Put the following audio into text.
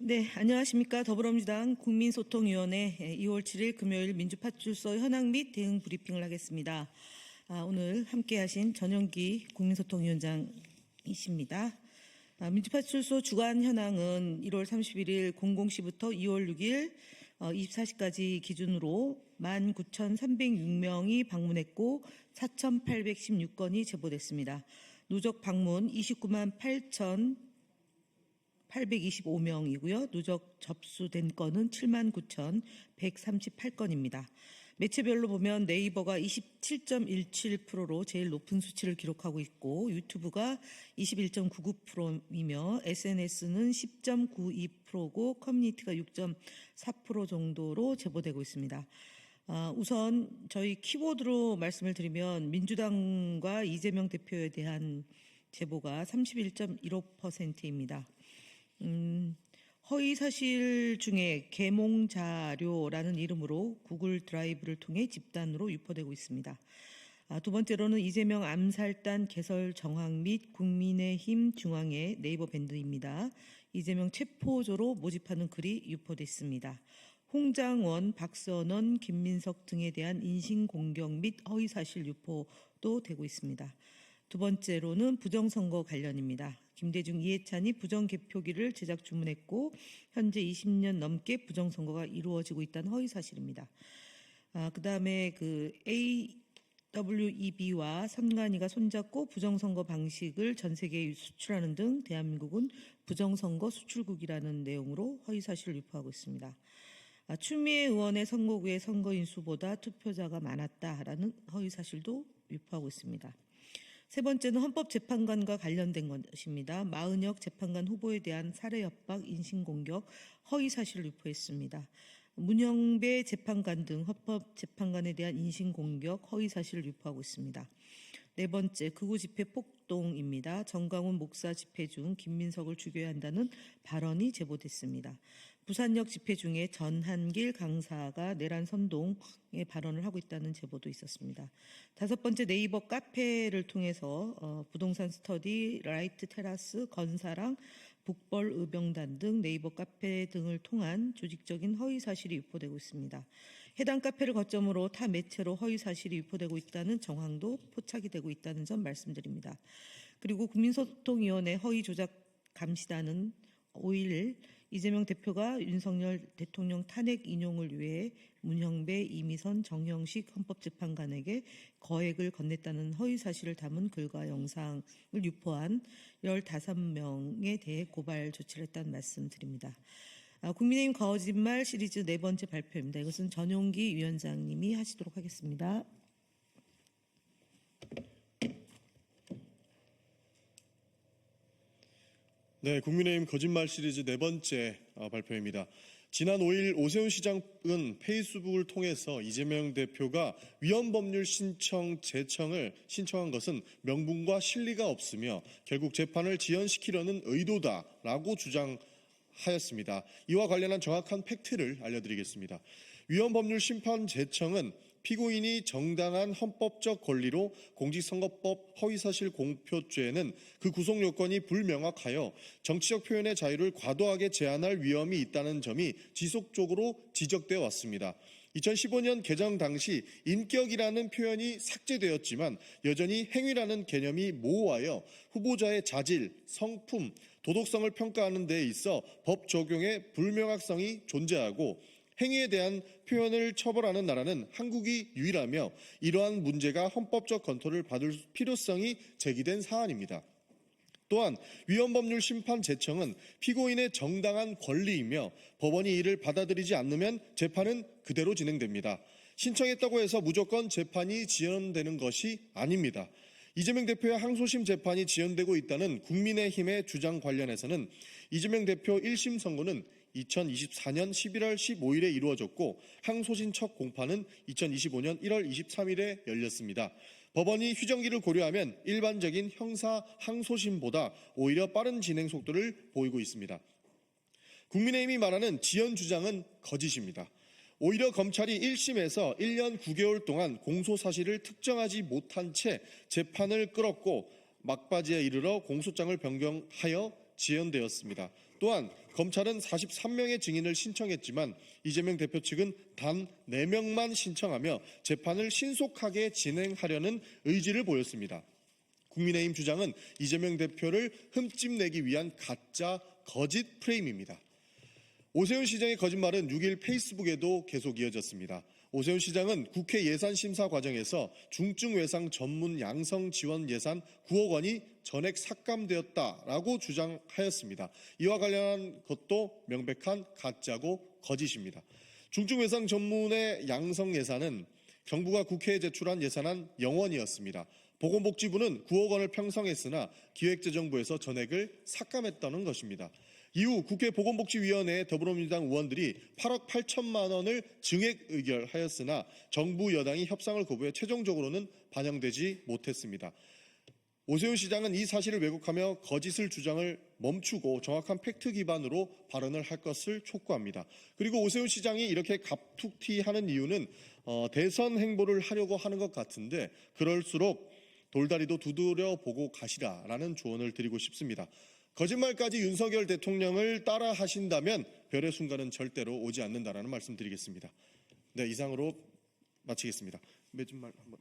네, 안녕하십니까. 더불어민주당 국민소통위원회 2월 7일 금요일 민주파출소 현황 및 대응 브리핑을 하겠습니다. 오늘 함께하신 전영기 국민소통위원장이십니다. 민주파출소 주간 현황은 1월 31일 00시부터 2월 6일 24시까지 기준으로 19,306명이 방문했고 4,816건이 제보됐습니다. 누적 방문 29만 825명이고요. 누적 접수된 건은 79,138건입니다. 매체별로 보면 네이버가 27.17%로 제일 높은 수치를 기록하고 있고 유튜브가 21.99%이며 SNS는 10.92%고 커뮤니티가 6.4% 정도로 제보되고 있습니다. 우선 저희 키워드로 말씀을 드리면 민주당과 이재명 대표에 대한 제보가 31.15%입니다. 허위 사실 중에 계몽자료라는 이름으로 구글 드라이브를 통해 집단으로 유포되고 있습니다. 두 번째로는 이재명 암살단 개설 정황 및 국민의힘 중앙의 네이버 밴드입니다. 이재명 체포조로 모집하는 글이 유포됐습니다. 홍장원, 박선원, 김민석 등에 대한 인신공격 및 허위사실 유포도 되고 있습니다. 두 번째로는 부정선거 관련입니다. 김대중, 이해찬이 부정개표기를 제작 주문했고 현재 20년 넘게 부정선거가 이루어지고 있다는 허위사실입니다. 그다음에 AWEB와 선관위가 손잡고 부정선거 방식을 전 세계에 수출하는 등 대한민국은 부정선거 수출국이라는 내용으로 허위사실을 유포하고 있습니다. 추미애 의원의 선거구의 선거인 수보다 투표자가 많았다라는 허위사실도 유포하고 있습니다. 세 번째는 헌법재판관과 관련된 것입니다. 마은혁 재판관 후보에 대한 살해 협박, 인신공격, 허위사실을 유포했습니다. 문영배 재판관 등 헌법재판관에 대한 인신공격, 허위사실을 유포하고 있습니다. 네 번째, 극우 집회 폭동입니다. 정강훈 목사 집회 중 김민석을 죽여야 한다는 발언이 제보됐습니다. 부산역 집회 중에 전한길 강사가 내란 선동의 발언을 하고 있다는 제보도 있었습니다. 다섯 번째, 네이버 카페를 통해서 부동산 스터디, 라이트 테라스, 건사랑, 북벌 의병단 등 네이버 카페 등을 통한 조직적인 허위사실이 유포되고 있습니다. 해당 카페를 거점으로 타 매체로 허위사실이 유포되고 있다는 정황도 포착이 되고 있다는 점 말씀드립니다. 그리고 국민소통위원회 허위조작 감시단은 5일 이재명 대표가 윤석열 대통령 탄핵 인용을 위해 문형배, 이미선, 정형식 헌법재판관에게 거액을 건넸다는 허위사실을 담은 글과 영상을 유포한 15명에 대해 고발 조치를 했다는 말씀드립니다. 국민의힘 거짓말 시리즈 네 번째 발표입니다. 이것은 전용기 위원장님이 하시도록 하겠습니다. 네, 국민의힘 거짓말 시리즈 네 번째 발표입니다. 지난 5일 오세훈 시장은 페이스북을 통해서 이재명 대표가 위헌법률 제청을 신청한 것은 명분과 실리가 없으며 결국 재판을 지연시키려는 의도다라고 주장하였습니다. 이와 관련한 정확한 팩트를 알려드리겠습니다. 위헌법률 제청은 피고인이 정당한 헌법적 권리로 공직선거법 허위사실 공표죄는 그 구속 요건이 불명확하여 정치적 표현의 자유를 과도하게 제한할 위험이 있다는 점이 지속적으로 지적되어 왔습니다. 2015년 개정 당시 인격이라는 표현이 삭제되었지만 여전히 행위라는 개념이 모호하여 후보자의 자질, 성품, 도덕성을 평가하는 데 있어 법 적용의 불명확성이 존재하고 행위에 대한 표현을 처벌하는 나라는 한국이 유일하며 이러한 문제가 헌법적 검토를 받을 필요성이 제기된 사안입니다. 또한 위헌법률 제청은 피고인의 정당한 권리이며 법원이 이를 받아들이지 않으면 재판은 그대로 진행됩니다. 신청했다고 해서 무조건 재판이 지연되는 것이 아닙니다. 이재명 대표의 항소심 재판이 지연되고 있다는 국민의힘의 주장 관련해서는 이재명 대표 1심 선고는 2024년 11월 15일에 이루어졌고 항소심 첫 공판은 2025년 1월 23일에 열렸습니다. 법원이 휴정기를 고려하면 일반적인 형사 항소심보다 오히려 빠른 진행 속도를 보이고 있습니다. 국민의힘이 말하는 지연 주장은 거짓입니다. 오히려 검찰이 1심에서 1년 9개월 동안 공소 사실을 특정하지 못한 채 재판을 끌었고 막바지에 이르러 공소장을 변경하여 지연되었습니다. 또한 검찰은 43명의 증인을 신청했지만 이재명 대표 측은 단 4명만 신청하며 재판을 신속하게 진행하려는 의지를 보였습니다. 국민의힘 주장은 이재명 대표를 흠집내기 위한 가짜 거짓 프레임입니다. 오세훈 시장의 거짓말은 6일 페이스북에도 계속 이어졌습니다. 오세훈 시장은 국회 예산심사 과정에서 중증외상 전문 양성 지원 예산 9억 원이 전액 삭감되었다라고 주장하였습니다. 이와 관련한 것도 명백한 가짜고 거짓입니다. 중증외상 전문의 양성 예산은 정부가 국회에 제출한 예산안 0원이었습니다. 보건복지부는 9억 원을 편성했으나 기획재정부에서 전액을 삭감했다는 것입니다. 이후 국회 보건복지위원회 더불어민주당 의원들이 8억 8천만 원을 증액 의결하였으나 정부 여당이 협상을 거부해 최종적으로는 반영되지 못했습니다. 오세훈 시장은 이 사실을 왜곡하며 거짓을 주장을 멈추고 정확한 팩트 기반으로 발언을 할 것을 촉구합니다. 그리고 오세훈 시장이 이렇게 갑툭튀하는 이유는 대선 행보를 하려고 하는 것 같은데 그럴수록 돌다리도 두드려 보고 가시라라는 조언을 드리고 싶습니다. 거짓말까지 윤석열 대통령을 따라 하신다면 별의 순간은 절대로 오지 않는다라는 말씀 드리겠습니다. 네, 이상으로 마치겠습니다. 매진말 한번.